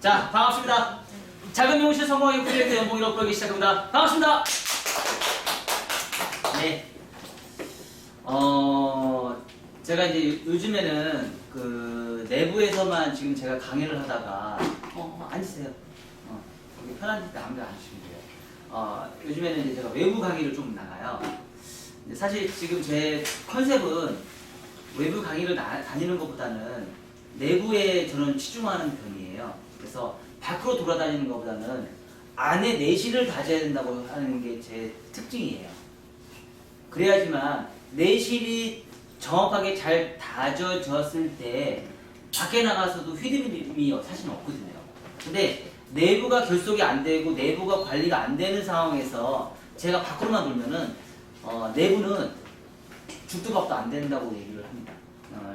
자, 반갑습니다. 작은 미용실 성공하기 프로젝트 연봉 1억 벌기 시작합니다. 반갑습니다. 네. 제가 이제 요즘에는 그 내부에서만 지금 제가 강의를 하다가 앉으세요. 거기 편한 데 아무데나 앉으시면 돼요. 요즘에는 이제 제가 외부 강의를 좀 나가요. 근데 사실 지금 제 컨셉은 외부 강의를 다니는 것보다는 내부에 저는 치중하는 편이에요. 그래서 밖으로 돌아다니는 것보다는 안에 내실을 다져야 된다고 하는 게 제 특징이에요. 그래야지만 내실이 정확하게 잘 다져졌을 때 밖에 나가서도 휘두름이 사실은 없거든요. 근데 내부가 결속이 안 되고 내부가 관리가 안 되는 상황에서 제가 밖으로만 돌면은 내부는 죽도 밥도 안 된다고 얘기를 합니다.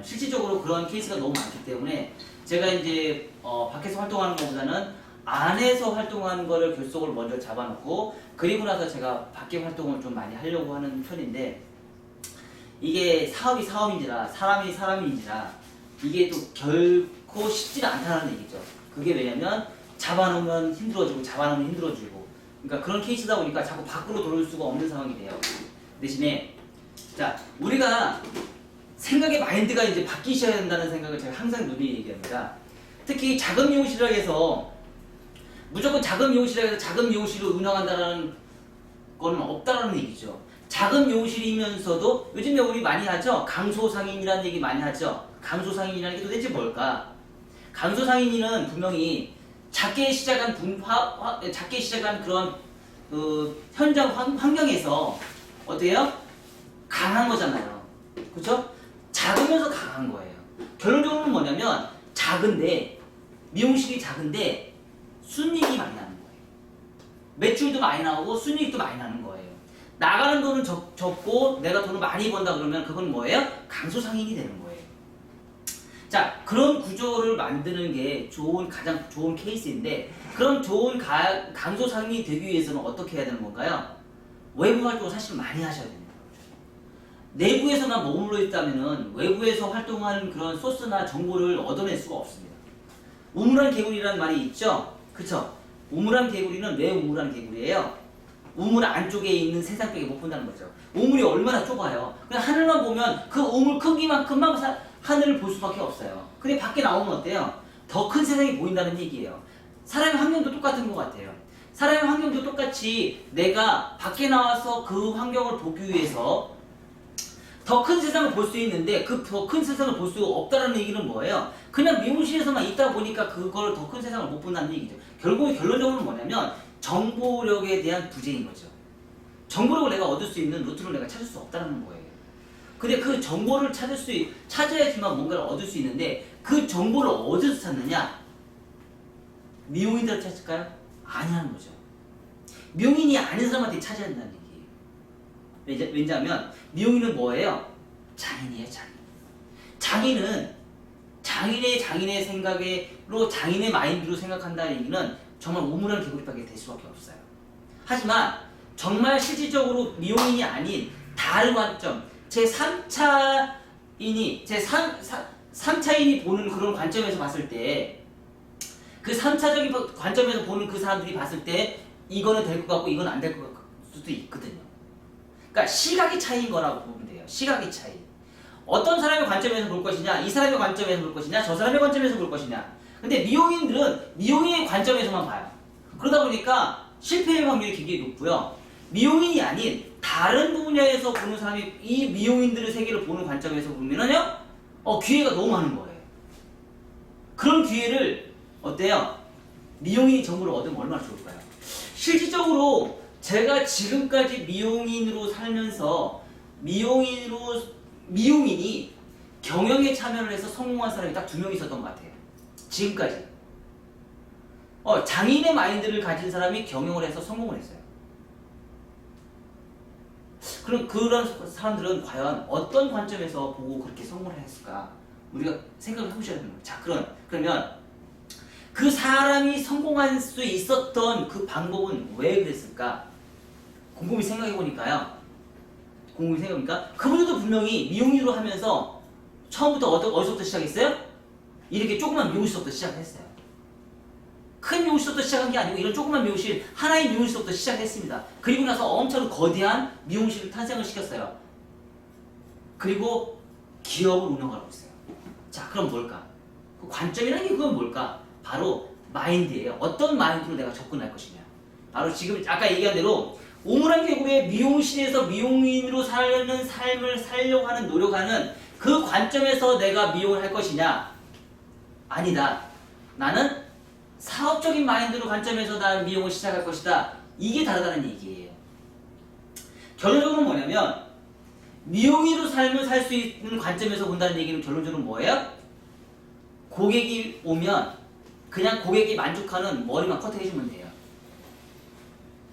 실질적으로 그런 케이스가 너무 많기 때문에 제가 이제 밖에서 활동하는 것보다는 안에서 활동하는 거를 결속을 먼저 잡아놓고 그리고 나서 제가 밖에 활동을 좀 많이 하려고 하는 편인데 이게 사업이 사업인지라 사람이 사람인지라 이게 또 결코 쉽지가 않다는 얘기죠. 그게 왜냐면 잡아놓으면 힘들어지고 잡아놓으면 힘들어지고 그러니까 그런 케이스다 보니까 자꾸 밖으로 돌릴 수가 없는 상황이 돼요. 대신에 자 우리가 생각의 마인드가 이제 바뀌셔야 된다는 생각을 제가 항상 누누이 얘기합니다. 특히 작은 미용실이라 해서 무조건 작은 미용실이라 해서 작은 미용실을 운영한다는 건 없다라는 얘기죠. 작은 미용실이면서도 요즘에 우리 많이 하죠. 강소상인이라는 얘기 많이 하죠. 강소상인이라는 게 도대체 뭘까? 강소상인은 분명히 작게 시작한 그런 현장 환경에서 어때요? 강한 거잖아요. 그죠? 작으면서 강한 거예요. 결론적으로는 뭐냐면 작은데 미용실이 작은데 순이익이 많이 나는 거예요. 매출도 많이 나오고 순이익도 많이 나는 거예요. 나가는 돈은 적고 내가 돈을 많이 번다 그러면 그건 뭐예요? 강소상인이 되는 거예요. 자, 그런 구조를 만드는 게 가장 좋은 케이스인데 그런 좋은 강소상인이 되기 위해서는 어떻게 해야 되는 건가요? 외부 활동을 사실 많이 하셔야 됩니다. 내부에서만 머물러 있다면은 외부에서 활동하는 그런 소스나 정보를 얻어낼 수가 없습니다. 우물안 개구리라는 말이 있죠? 그쵸? 우물안 개구리는 왜 우물안 개구리예요? 우물 안쪽에 있는 세상밖에 못 본다는 거죠. 우물이 얼마나 좁아요. 그냥 하늘만 보면 그 우물 크기만큼만 하늘을 볼 수밖에 없어요. 근데 밖에 나오면 어때요? 더 큰 세상이 보인다는 얘기예요. 사람의 환경도 똑같은 것 같아요. 사람의 환경도 똑같이 내가 밖에 나와서 그 환경을 보기 위해서 더 큰 세상을 볼 수 있는데 그 더 큰 세상을 볼 수 없다는 얘기는 뭐예요? 그냥 미용실에서만 있다 보니까 그걸 더 큰 세상을 못 본다는 얘기죠. 결론적으로는 뭐냐면 정보력에 대한 부재인 거죠. 정보력을 내가 얻을 수 있는 루트를 내가 찾을 수 없다는 거예요. 근데 그 정보를 찾아야지만 뭔가를 얻을 수 있는데 그 정보를 어디서 찾느냐? 미용인들한테 찾을까요? 아니라는 거죠. 미용인이 아닌 사람한테 찾아야 된다는 얘기예요. 왜냐하면 미용인은 뭐예요? 장인이에요, 장인. 장인은 장인의 생각으로 장인의 마인드로 생각한다는 얘기는 정말 우물안 개구리밖에 될 수밖에 없어요. 하지만 정말 실질적으로 미용인이 아닌 다른 관점, 제 3차인이 보는 그런 관점에서 봤을 때 그 3차적인 관점에서 보는 그 사람들이 봤을 때 이거는 될 것 같고 이건 안 될 것 같을 수도 있거든요. 그러니까 시각의 차이인 거라고 보면 돼요. 시각의 차이. 어떤 사람의 관점에서 볼 것이냐, 이 사람의 관점에서 볼 것이냐, 저 사람의 관점에서 볼 것이냐. 근데 미용인들은 미용인의 관점에서만 봐요. 그러다 보니까 실패의 확률이 굉장히 높고요. 미용인이 아닌 다른 분야에서 보는 사람이 이 미용인들의 세계를 보는 관점에서 보면은요, 기회가 너무 많은 거예요. 그런 기회를 어때요? 미용인이 정보를 얻으면 얼마나 좋을까요? 실질적으로 제가 지금까지 미용인으로 살면서 미용인이 경영에 참여를 해서 성공한 사람이 딱 2명 있었던 것 같아요. 지금까지. 장인의 마인드를 가진 사람이 경영을 해서 성공을 했어요. 그럼 그런 사람들은 과연 어떤 관점에서 보고 그렇게 성공을 했을까? 우리가 생각을 해보셔야 되는 거예요. 자, 그러면 그 사람이 성공할 수 있었던 그 방법은 왜 그랬을까? 곰곰이 생각해보니까 그분들도 분명히 미용인으로 하면서 처음부터 어디서부터 시작했어요? 이렇게 조그만 미용실부터 시작했어요. 큰 미용실부터 시작한 게 아니고 이런 조그만 미용실, 하나의 미용실부터 시작했습니다. 그리고 나서 엄청 거대한 미용실을 탄생을 시켰어요. 그리고 기업을 운영하고 있어요. 자, 그럼 뭘까? 그 관점이라는 게 그건 뭘까? 바로 마인드예요. 어떤 마인드로 내가 접근할 것이냐. 바로 지금 아까 얘기한 대로 우물안 계곡의 미용실에서 미용인으로 사는 삶을 살려고 하는 노력하는 그 관점에서 내가 미용을 할 것이냐? 아니다. 나는 사업적인 마인드로 관점에서 나는 미용을 시작할 것이다. 이게 다르다는 얘기예요. 결론적으로 뭐냐면 미용인으로 삶을 살 수 있는 관점에서 본다는 얘기는 결론적으로 뭐예요? 고객이 오면 그냥 고객이 만족하는 머리만 커트해주면 돼요.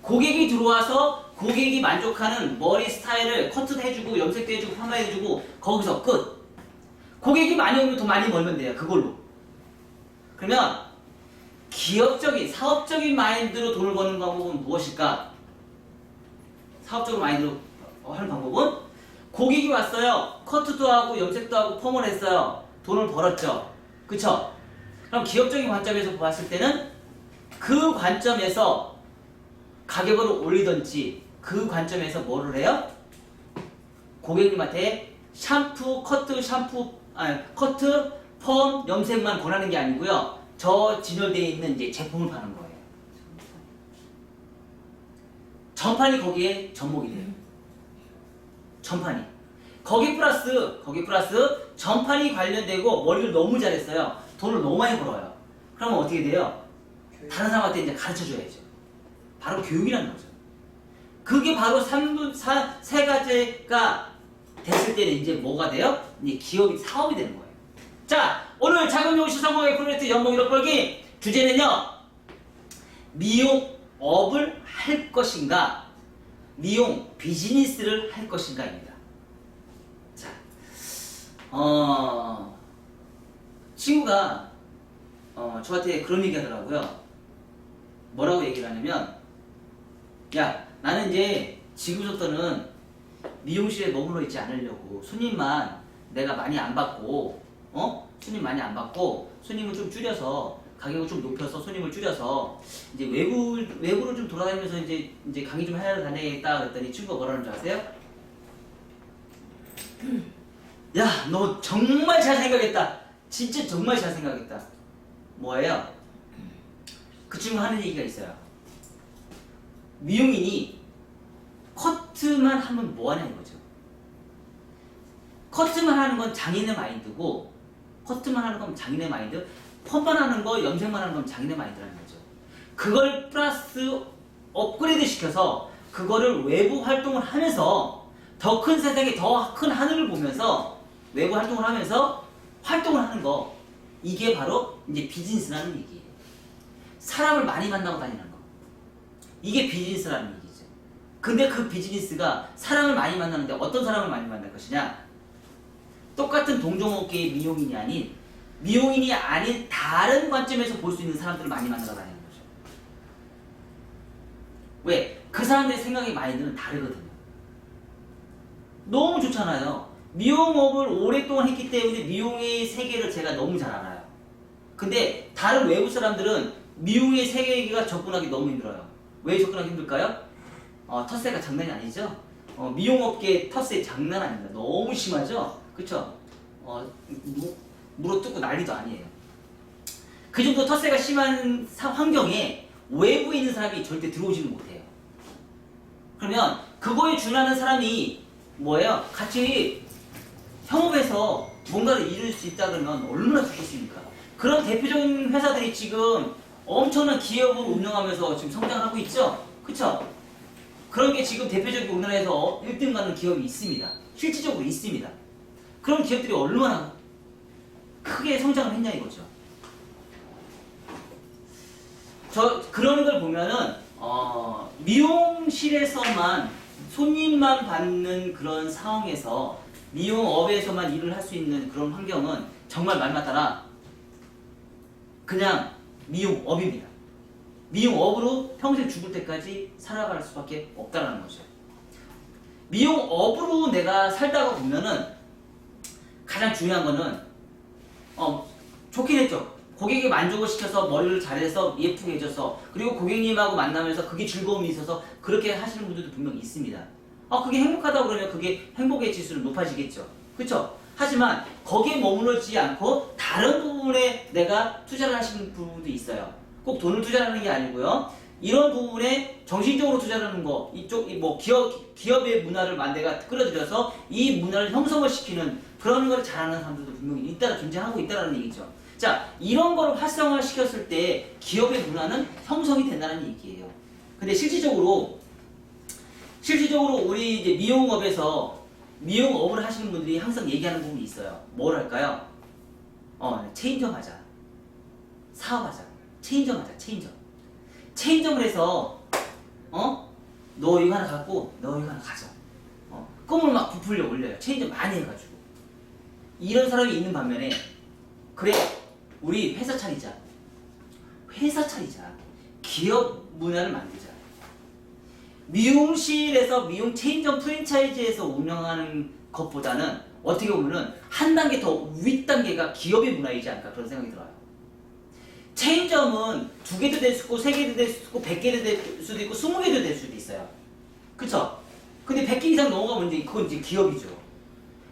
고객이 들어와서 고객이 만족하는 머리 스타일을 커트도 해주고 염색도 해주고 파마도 해주고 거기서 끝. 고객이 많이 오면 더 많이 벌면 돼요. 그걸로. 그러면 기업적인 사업적인 마인드로 돈을 버는 방법은 무엇일까? 사업적인 마인드로 하는 방법은 고객이 왔어요. 커트도 하고 염색도 하고 펌을 했어요. 돈을 벌었죠. 그쵸? 그럼 기업적인 관점에서 봤을 때는 그 관점에서 가격을 올리든지 그 관점에서 뭐를 해요? 고객님한테 커트, 펌, 염색만 권하는 게 아니고요. 저 진열되어 있는 이제 제품을 파는 거예요. 전판이 거기에 접목이 돼요. 전판이. 거기 플러스 전판이 관련되고 머리를 너무 잘했어요. 돈을 너무 많이 벌어요. 그러면 어떻게 돼요? 다른 사람한테 이제 가르쳐 줘야죠. 바로 교육이라는 거죠. 그게 바로 세 가지가 됐을 때는 이제 뭐가 돼요? 이제 기업이 사업이 되는 거예요. 자, 오늘 작은 미용실 성공의 프로젝트 연봉 1억 벌기 주제는요. 미용업을 할 것인가, 미용 비즈니스를 할 것인가입니다. 자, 친구가 저한테 그런 얘기 하더라고요. 뭐라고 얘기를 하냐면, 야, 나는 이제 지금부터는 미용실에 머물러 있지 않으려고 손님만 내가 많이 안 받고 손님 많이 안 받고 손님을 좀 줄여서 가격을 좀 높여서 손님을 줄여서 이제 외부를 좀 돌아다니면서 이제 강의 좀 하러 다니겠다 그랬더니 친구가 뭐라는 줄 아세요? 야, 너 정말 잘 생각했다. 진짜 정말 잘 생각했다. 뭐예요? 그 친구 하는 얘기가 있어요. 미용인이 커트만 하면 뭐하냐는 거죠. 커트만 하는 건 장인의 마인드고, 커트만 하는 건 장인의 마인드, 펌만 하는 거, 염색만 하는 건 장인의 마인드라는 거죠. 그걸 플러스 업그레이드 시켜서 그거를 외부 활동을 하면서 더 큰 세상에 더 큰 하늘을 보면서 외부 활동을 하면서 활동을 하는 거, 이게 바로 이제 비즈니스라는 얘기예요. 사람을 많이 만나고 다니는 거, 이게 비즈니스라는 얘기죠. 근데 그 비즈니스가 사람을 많이 만나는데 어떤 사람을 많이 만날 것이냐? 똑같은 동종업계의 미용인이 아닌 다른 관점에서 볼 수 있는 사람들을 많이 만나러 다니는 거죠. 왜? 그 사람들의 생각의 마인드는 다르거든요. 너무 좋잖아요. 미용업을 오랫동안 했기 때문에 미용의 세계를 제가 너무 잘 알아요. 근데 다른 외부 사람들은 미용의 세계가 접근하기 너무 힘들어요. 왜 접근하기 힘들까요? 텃세가 장난이 아니죠? 미용업계 텃세 장난 아닙니다. 너무 심하죠? 그쵸? 물어뜯고 난리도 아니에요. 그 정도 텃세가 심한 환경에 외부에 있는 사람이 절대 들어오지는 못해요. 그러면 그거에 준하는 사람이 뭐예요? 같이 협업해서 뭔가를 이룰 수 있다 그러면 얼마나 좋겠습니까? 그런 대표적인 회사들이 지금 엄청난 기업을 운영하면서 지금 성장하고 있죠? 그쵸? 그런 게 지금 대표적인 우리나라에서 1등 가는 기업이 있습니다. 실질적으로 있습니다. 그런 기업들이 얼마나 크게 성장을 했냐 이거죠. 그런 걸 보면은 미용실에서만 손님만 받는 그런 상황에서 미용업에서만 일을 할 수 있는 그런 환경은 정말 말 맞다라 그냥 미용업입니다. 미용업으로 평생 죽을 때까지 살아갈 수밖에 없다는 거죠. 미용업으로 내가 살다가 보면은 가장 중요한 거는 좋긴 했죠. 고객이 만족을 시켜서 머리를 잘해서 예쁘게 해줘서 그리고 고객님하고 만나면서 그게 즐거움이 있어서 그렇게 하시는 분들도 분명히 있습니다. 그게 행복하다고 그러면 그게 행복의 지수는 높아지겠죠. 그쵸? 하지만 거기에 머무르지 않고 다른 부분에 내가 투자를 하시는 부분도 있어요. 꼭 돈을 투자하는 게 아니고요. 이런 부분에 정신적으로 투자하는 거, 이쪽 뭐 기업의 문화를 내가 끌어들여서 이 문화를 형성을 시키는 그런 걸 잘하는 사람들도 분명히 존재하고 있다는 얘기죠. 자, 이런 거를 활성화 시켰을 때 기업의 문화는 형성이 된다는 얘기예요. 근데 실질적으로 우리 이제 미용업에서 미용업을 하시는 분들이 항상 얘기하는 부분이 있어요. 뭘 할까요? 체인점 하자. 사업하자. 체인점 하자. 체인점을 해서 너 이거 하나 갖고 너 이거 하나 가져. 꿈을 막 부풀려 올려요. 체인점 많이 해가지고. 이런 사람이 있는 반면에 그래 우리 회사 차리자. 기업 문화를 만들자. 미용실에서 미용 체인점 프랜차이즈에서 운영하는 것보다는 어떻게 보면은 한 단계 더 윗단계가 기업의 문화이지 않을까 그런 생각이 들어요. 체인점은 2개도 될 수 있고 3개도 될 수 있고 100개도 될 수도 있고 20개도 될 수도 있어요. 그쵸? 근데 100개 이상 넘어가면 이제 그건 이제 기업이죠.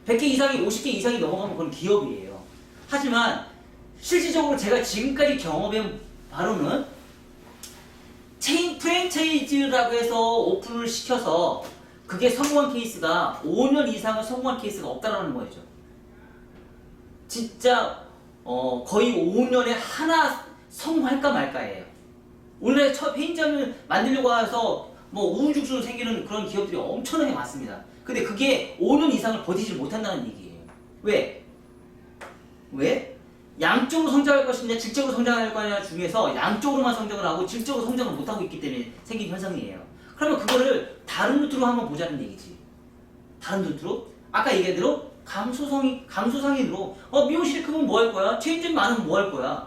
100개 이상이 50개 이상이 넘어가면 그건 기업이에요. 하지만 실질적으로 제가 지금까지 경험해본 바로는 프랜차이즈라고 해서 오픈을 시켜서 그게 성공한 케이스가 5년 이상은 성공한 케이스가 없다라는 거죠. 진짜 거의 5년에 하나 성공할까 말까예요. 원래 첫 편의점을 만들려고 해서 뭐 우후죽순 생기는 그런 기업들이 엄청나게 많습니다. 근데 그게 5년 이상을 버티지 못한다는 얘기예요. 왜? 양쪽으로 성장할 것이냐 질적으로 성장할 거냐 중에서 양쪽으로만 성장을 하고 질적으로 성장을 못하고 있기 때문에 생긴 현상이에요. 그러면 그거를 다른 루트로 한번 보자는 얘기지. 다른 루트로? 아까 얘기한 대로 강소상인으로 미용실이 크면 뭐 할 거야? 체인점이 많으면 뭐 할 거야?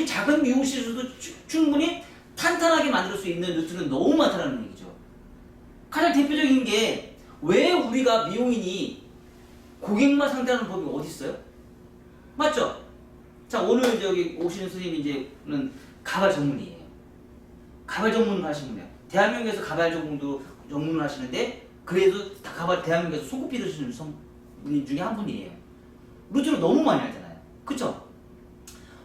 작은 미용실에서도 충분히 탄탄하게 만들 수 있는 루트는 너무 많다는 얘기죠. 가장 대표적인 게 왜 우리가 미용인이 고객만 상대하는 법이 어디 있어요? 맞죠? 자, 오늘 저기 오시는 선생님이 이제는 가발 전문이에요. 가발 전문을 하시는 분이에요. 대한민국에서 가발 전문을 하시는데 그래도 대한민국에서 손꼽히는 분 중에 한 분이에요. 루트를 너무 많이 알잖아요. 그쵸?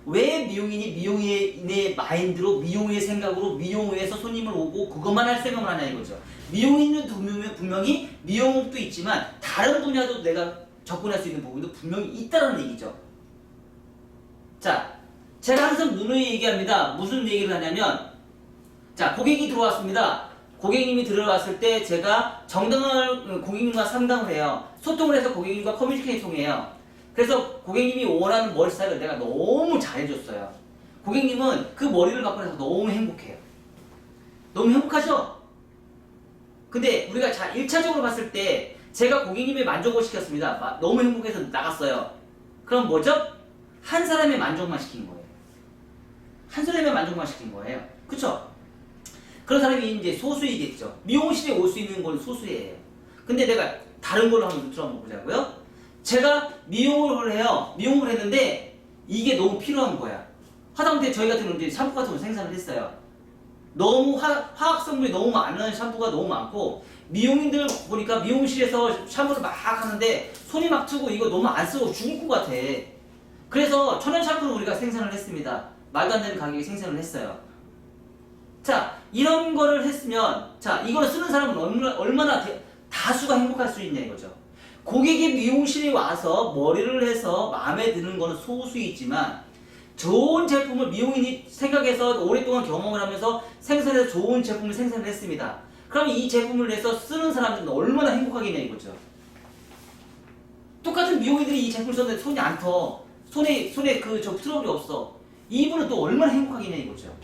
왜 미용인이 미용인의 마인드로 미용의 생각으로 미용에서 손님을 오고 그것만 할 생각을 하냐 이거죠. 미용인은 분명히 미용업도 있지만 다른 분야도 내가 접근할 수 있는 부분도 분명히 있다는 얘기죠. 자, 제가 항상 누누이 얘기합니다. 무슨 얘기를 하냐면, 자, 고객이 들어왔습니다. 고객님이 들어왔을 때 제가 정당한 고객님과 상담을 해요. 소통을 해서 고객님과 커뮤니케이션을 해요. 그래서 고객님이 원하는 머리 스타일을 내가 너무 잘해줬어요. 고객님은 그 머리를 갖고 나서 너무 행복해요. 너무 행복하죠? 근데 우리가 1차적으로 봤을 때 제가 고객님의 만족을 시켰습니다. 너무 행복해서 나갔어요. 그럼 뭐죠? 한 사람의 만족만 시킨 거예요. 한 사람의 만족만 시킨 거예요. 그쵸? 그런 사람이 이제 소수이겠죠. 미용실에 올 수 있는 건 소수예요. 근데 내가 다른 걸로 한번 루트를 한번 보자고요. 제가 미용을 해요. 미용을 했는데 이게 너무 필요한 거야. 하다못해 저희 같은 경우는 이제 샴푸 같은 걸 생산을 했어요. 너무 화학 성분이 너무 많은 샴푸가 너무 많고 미용인들 보니까 미용실에서 샴푸를 막 하는데 손이 막 트고 이거 너무 안 쓰고 죽을 것 같아. 그래서 천연 샴푸를 우리가 생산을 했습니다. 말도 안 되는 가격에 생산을 했어요. 자, 이런 거를 했으면 자, 이거를 쓰는 사람은 얼마나 다수가 행복할 수 있냐 이거죠. 고객이 미용실에 와서 머리를 해서 마음에 드는 거는 소수이지만 좋은 제품을 미용인이 생각해서 오랫동안 경험을 하면서 생산해서 좋은 제품을 생산을 했습니다. 그럼 이 제품을 내서 쓰는 사람들은 얼마나 행복하겠냐 이거죠. 똑같은 미용인들이 이 제품을 썼는데 손이 안 터. 손에 트러블이 없어. 이분은 또 얼마나 행복하겠냐 이거죠.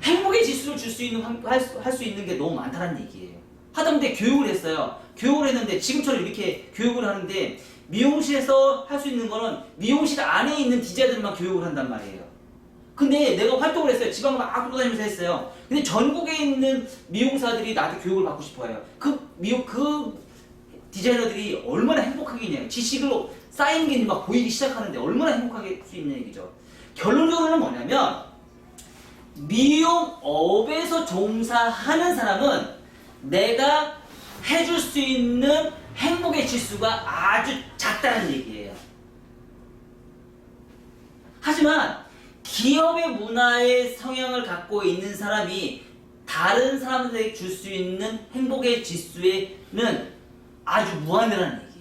행복의 지수를 줄 수 있는, 할 수 있는 게 너무 많다는 얘기예요. 하다못해 교육을 했어요. 교육을 했는데 지금처럼 이렇게 교육을 하는데 미용실에서 할 수 있는 거는 미용실 안에 있는 디자이너들만 교육을 한단 말이에요. 근데 내가 활동을 했어요. 지방을 막 돌아다니면서 했어요. 근데 전국에 있는 미용사들이 나한테 교육을 받고 싶어 해요. 그 디자이너들이 얼마나 행복하겠냐요. 지식을 쌓이는 게 막 보이기 시작하는데 얼마나 행복하게 할 수 있는 얘기죠. 결론적으로는 뭐냐면 미용업에서 종사하는 사람은 내가 해줄 수 있는 행복의 지수가 아주 작다는 얘기예요. 하지만 기업의 문화의 성향을 갖고 있는 사람이 다른 사람들에게 줄 수 있는 행복의 지수에는 아주 무한대라는 얘기예요.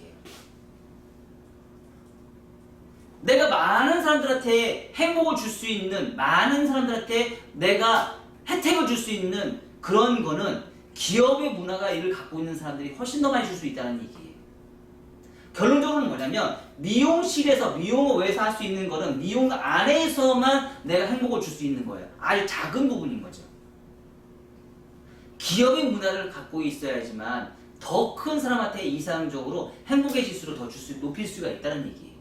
내가 많은 사람들한테 행복을 줄 수 있는, 많은 사람들한테 내가 혜택을 줄 수 있는 그런 거는 기업의 문화가 이를 갖고 있는 사람들이 훨씬 더 많이 줄 수 있다는 얘기예요. 결론적으로는 뭐냐면 미용실에서, 미용업에서 할 수 있는 거는 미용 안에서만 내가 행복을 줄 수 있는 거예요. 아주 작은 부분인 거죠. 기업의 문화를 갖고 있어야지만 더 큰 사람한테 이상적으로 행복의 지수를 더 높일 수가 있다는 얘기예요.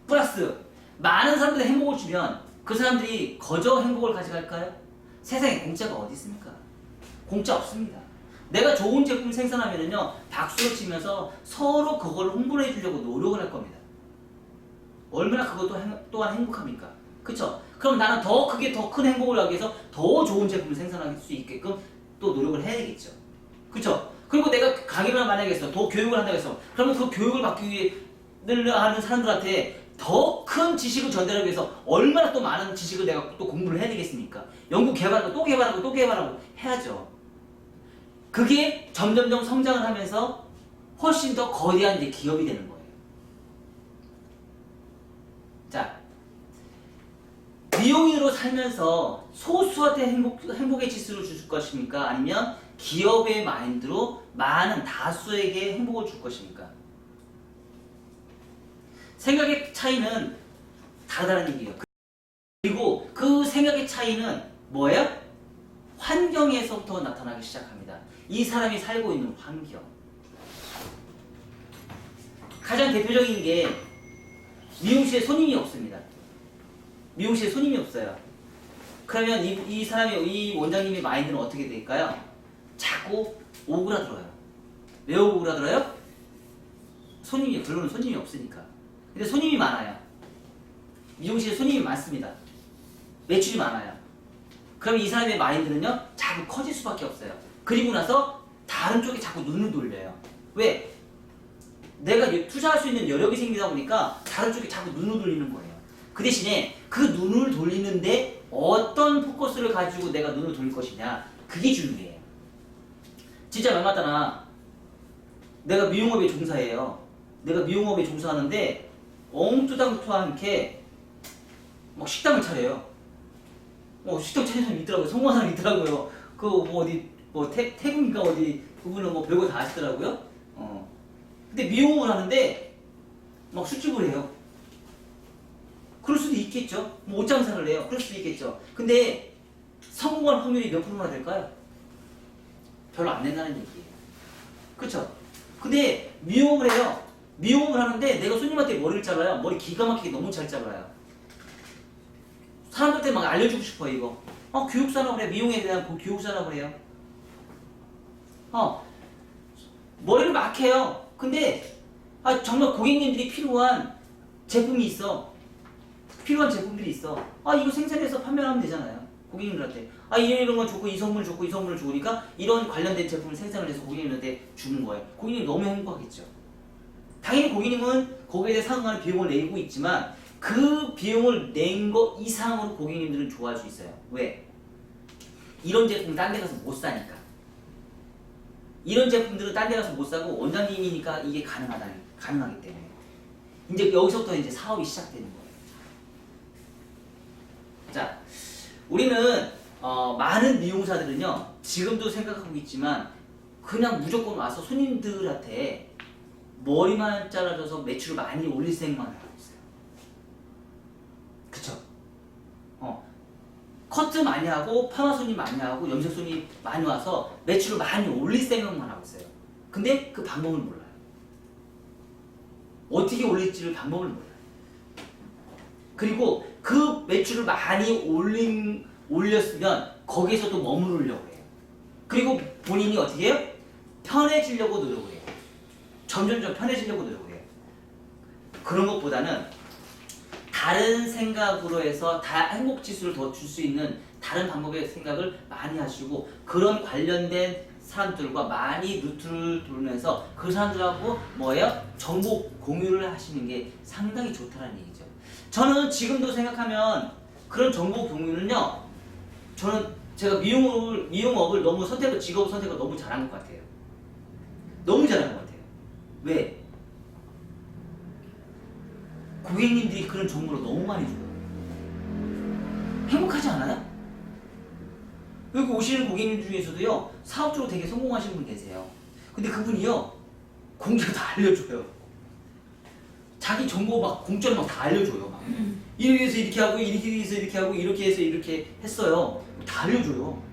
플러스 많은 사람들이 행복을 주면 그 사람들이 거저 행복을 가져갈까요? 세상에 공짜가 어디 있습니까? 공짜 없습니다. 내가 좋은 제품 생산하면은요, 박수를 치면서 서로 그걸 홍보를 해주려고 노력을 할 겁니다. 얼마나 그것도 또한 행복합니까? 그쵸? 그럼 나는 더 크게 더 큰 행복을 하기 위해서 더 좋은 제품을 생산할 수 있게끔 또 노력을 해야 되겠죠. 그쵸? 그리고 내가 강의를 만약에 했어, 더 교육을 한다고 했어. 그러면 그 교육을 받기 위해 하는 사람들한테 더 큰 지식을 전달하기 위해서 얼마나 또 많은 지식을 내가 또 공부를 해야 되겠습니까? 연구 개발하고 또 개발하고 또 개발하고 해야죠. 그게 점점점 성장을 하면서 훨씬 더 거대한 이제 기업이 되는 거예요. 자, 미용인으로 살면서 소수한테 행복의 지수를 줄 것입니까? 아니면 기업의 마인드로 많은 다수에게 행복을 줄 것입니까? 생각의 차이는 다르다는 얘기예요. 그리고 그 생각의 차이는 뭐예요? 환경에서부터 나타나기 시작합니다. 이 사람이 살고 있는 환경. 가장 대표적인 게 미용실에 손님이 없습니다. 미용실에 손님이 없어요. 그러면 이 사람이, 이 원장님의 마인드는 어떻게 될까요? 자꾸 오그라들어요. 왜 오그라들어요? 손님이, 결론은 손님이 없으니까. 근데 손님이 많아요. 미용실에 손님이 많습니다. 매출이 많아요. 그럼 이 사람의 마인드는요, 자꾸 커질 수밖에 없어요. 그리고 나서 다른 쪽에 자꾸 눈을 돌려요. 왜? 내가 투자할 수 있는 여력이 생기다 보니까 다른 쪽에 자꾸 눈을 돌리는 거예요. 그 대신에 그 눈을 돌리는데 어떤 포커스를 가지고 내가 눈을 돌릴 것이냐, 그게 중요해요. 진짜 말 맞잖아. 내가 미용업에 종사해요. 내가 미용업에 종사하는데 엉뚜당투하게 막 식당을 차려요. 식당 차리는 사람이 있더라고요. 성공한 사람이 있더라고요. 그 뭐 어디 뭐 태국인가 어디 그분은 뭐 별거 다 하시더라고요. 근데 미용을 하는데 막 술집을 해요. 그럴 수도 있겠죠. 뭐 옷장사를 해요. 그럴 수도 있겠죠. 근데 성공할 확률이 몇 프로나 될까요? 별로 안 된다는 얘기예요. 그쵸? 근데 미용을 해요. 미용을 하는데 내가 손님한테 머리를 잘라요. 머리 기가 막히게 너무 잘 잘라요. 사람들한테 막 알려주고 싶어 이거. 교육산업을 해. 미용에 대한 교육산업을 해요. 머리를 막 해요. 근데 정말 고객님들이 필요한 제품이 있어. 필요한 제품들이 있어. 이거 생산해서 판매하면 되잖아요. 고객님들한테. 이런 건 좋고 이 선물 좋고 이 선물을 좋으니까 이런 관련된 제품을 생산을 해서 고객님한테 주는 거예요. 고객님이 너무 행복하겠죠. 당연히 고객님은 거기에 대해 상응하는 비용을 내고 있지만 그 비용을 낸 거 이상으로 고객님들은 좋아할 수 있어요. 왜? 이런 제품 딴 데 가서 못 사니까. 이런 제품들은 딴 데 가서 못 사고 원장님이니까 이게 가능하기 때문에. 이제 여기서부터 이제 사업이 시작되는 거예요. 자, 우리는 많은 미용사들은요, 지금도 생각하고 있지만 그냥 무조건 와서 손님들한테 머리만 잘라줘서 매출을 많이 올릴 생각만 하고 있어요. 그쵸? 커트 많이 하고 파마 손님 많이 하고 염색 손님 많이 와서 매출을 많이 올릴 생각만 하고 있어요. 근데 그 방법을 몰라요. 어떻게 올릴지를 방법을 몰라요. 그리고 그 매출을 많이 올렸으면 거기에서도 머무르려고 해요. 그리고 본인이 어떻게 해요? 편해지려고 노력을 해요. 점점점 편해지려고 노력을 해요. 그런 것보다는 다른 생각으로 해서 다 행복 지수를 더 줄 수 있는 다른 방법의 생각을 많이 하시고 그런 관련된 사람들과 많이 루트를 돌면서 그 사람들하고 뭐예요? 정보 공유를 하시는 게 상당히 좋다는 얘기죠. 저는 지금도 생각하면 그런 정보 공유는요, 저는 제가 미용업을 너무 직업 선택을 너무 잘한 것 같아요. 너무 잘한 것 같아요. 왜? 고객님들이 그런 정보를 너무 많이 줘요. 행복하지 않아요? 여기 오시는 고객님 중에서도요, 사업적으로 되게 성공하시는 분 계세요. 근데 그분이요, 공짜로 다 알려줘요. 자기 정보 막 공짜로 막 다 알려줘요. 막. 이렇게 해서 이렇게 하고, 이렇게 해서 이렇게 하고, 이렇게 해서 이렇게 했어요. 다 알려줘요.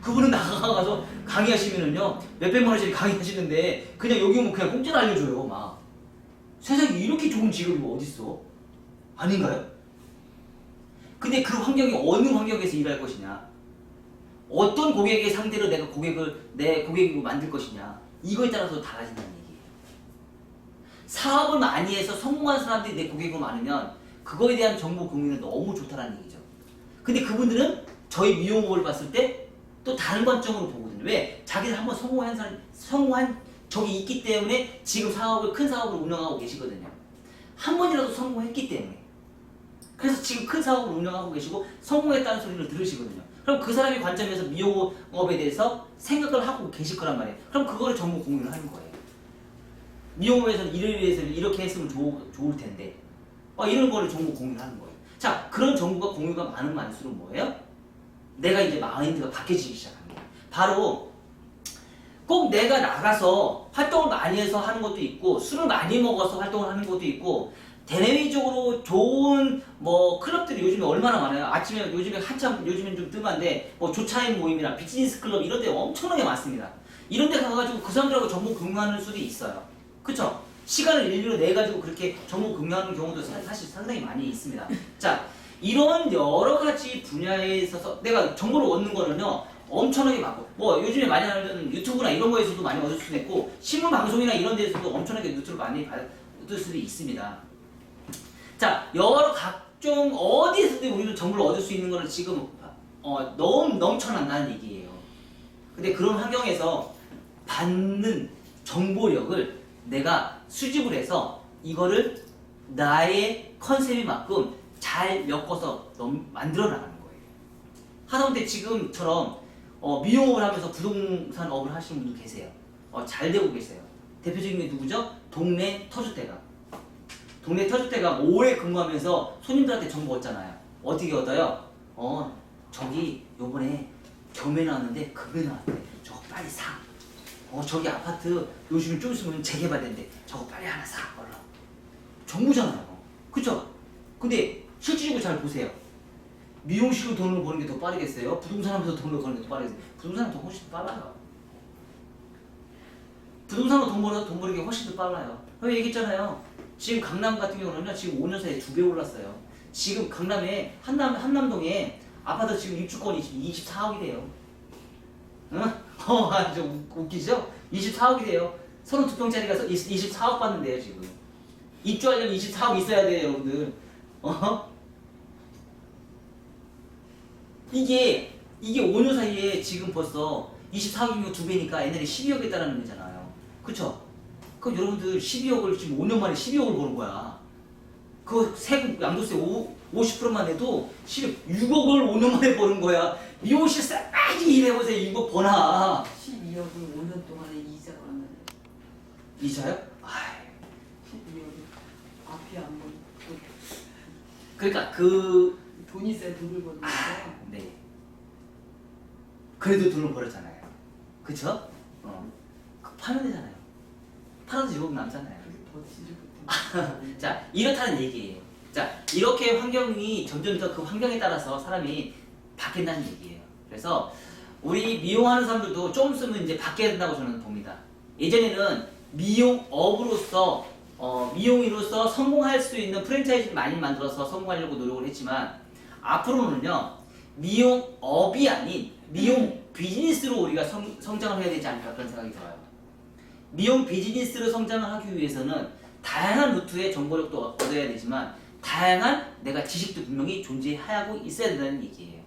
그분은 나가서 강의하시면은요, 몇백만 원짜리 강의하시는데, 그냥 여기 오면 그냥 공짜로 알려줘요. 막. 세상에 이렇게 좋은 직업이 어딨어? 아닌가요? 근데 그 환경이 어느 환경에서 일할 것이냐? 어떤 고객의 상대로 내가 내 고객으로 만들 것이냐? 이거에 따라서 달라진다는 얘기예요. 사업을 많이 해서 성공한 사람들이 내 고객으로 많으면 그거에 대한 정보 공유는 너무 좋다는 얘기죠. 근데 그분들은 저희 미용업을 봤을 때 또 다른 관점으로 보거든요. 왜? 자기들 한번 성공한 적이 있기 때문에 지금 큰 사업을 운영하고 계시거든요. 한 번이라도 성공했기 때문에. 그래서 지금 큰 사업을 운영하고 계시고 성공했다는 소리를 들으시거든요. 그럼 그 사람의 관점에서 미용업에 대해서 생각을 하고 계실 거란 말이에요. 그럼 그거를 정보 공유를 하는 거예요. 미용업에서는 이를 위해서 이렇게 했으면 좋을 텐데 이런 거를 정보 공유를 하는 거예요. 자, 그런 정보가 공유가 많을수록 뭐예요? 내가 이제 마인드가 바뀌어지기 시작합니다. 바로 꼭 내가 나가서 활동을 많이 해서 하는 것도 있고 술을 많이 먹어서 활동을 하는 것도 있고 대내외적으로 좋은 클럽들이 요즘에 얼마나 많아요. 아침에 요즘엔 좀 뜸한데 조차인 모임이나 비즈니스 클럽 이런 데 엄청나게 많습니다. 이런 데 가가지고 그 사람들하고 정보 공유하는 수도 있어요. 그쵸? 시간을 일부러 내가지고 그렇게 정보 공유하는 경우도 사실 상당히 많이 있습니다. 자, 이런 여러 가지 분야에 있어서 내가 정보를 얻는 거는요, 엄청나게 많고, 요즘에 많이 하는 유튜브나 이런 거에서도 많이 얻을 수도 있고, 신문 방송이나 이런 데서도 엄청나게 뉴스를 많이 받을 수도 있습니다. 자, 여러 각종 어디에서든 우리는 정보를 얻을 수 있는 거는 지금 너무 넘쳐난다는 얘기예요. 근데 그런 환경에서 받는 정보력을 내가 수집을 해서 이거를 나의 컨셉에 맞끔 잘 엮어서 만들어 나가는 거예요. 하다못해 지금처럼 미용업을 하면서 부동산 업을 하시는 분도 계세요. 잘 되고 계세요. 대표적인 게 누구죠? 동네 터줏대감. 동네 터줏대감 오래 근무하면서 손님들한테 정보 얻잖아요. 어떻게 얻어요? 저기 요번에 경매 나왔는데 급매 나왔대. 저거 빨리 사. 저기 아파트 요즘에 좀 있으면 재개발된대. 저거 빨리 하나 사. 얼른. 정보잖아요. 그쵸? 근데 실질적으로 잘 보세요. 미용실로 돈을 버는 게 더 빠르겠어요? 부동산 하면서 돈을 버는 게 더 빠르겠어요? 부동산은 더 훨씬 더 빨라요. 부동산으로 돈 버는 게 훨씬 더 빨라요. 얘기했잖아요. 지금 강남 같은 경우는요, 지금 5년 사이에 2배 올랐어요. 지금 강남에, 한남동에 아파트 지금 입주권이 지금 24억이 돼요. 응? 좀 웃기죠? 24억이 돼요. 32평짜리가 24억 받는데요, 지금. 입주하려면 24억 있어야 돼요, 여러분들. 이게 5년 사이에 지금 벌써 24억이면 2배니까 옛날에 12억 했다는 거잖아요. 그쵸? 그럼 여러분들 12억을 지금 5년 만에 12억을 버는 거야. 그 세금, 양도세 50%만 내도 6억을 5년 만에 버는 거야. 미용실 싸게 일해보세요. 6억 버나. 12억을 5년 동안에 이자가 안 나네. 이자요? 아이. 12억이 앞이 안 보이고. 그러니까 돈이 세 돈을 버는 거죠. 네. 그래도 돈을 벌었잖아요. 그쵸? 파는 데잖아요. 팔아도 6억 남잖아요. 그게 버티지 못해. 자, 이렇다는 얘기예요. 자, 이렇게 환경이 점점 더 그 환경에 따라서 사람이 바뀐다는 얘기예요. 그래서 우리 미용하는 사람들도 좀 있으면 이제 바뀌어야 된다고 저는 봅니다. 예전에는 미용업으로서 미용인으로서 성공할 수 있는 프랜차이즈를 많이 만들어서 성공하려고 노력을 했지만 앞으로는요, 미용업이 아닌 미용 비즈니스로 우리가 성장을 해야 되지 않을까 그런 생각이 들어요. 미용 비즈니스로 성장을 하기 위해서는 다양한 루트의 정보력도 얻어야 되지만 다양한 내가 지식도 분명히 존재하고 있어야 된다는 얘기예요.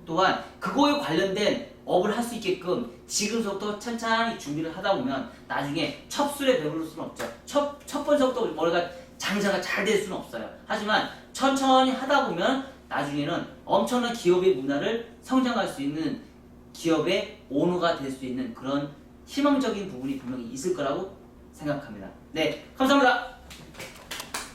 또한 그거에 관련된 업을 할 수 있게끔 지금부터 천천히 준비를 하다 보면 나중에 첩술에 배부를 수는 없죠. 첫 번째부터 머리가 장사가 잘 될 수는 없어요. 하지만 천천히 하다 보면 나중에는 엄청난 기업의 문화를 성장할 수 있는 기업의 오너가 될 수 있는 그런 희망적인 부분이 분명히 있을 거라고 생각합니다. 네, 감사합니다.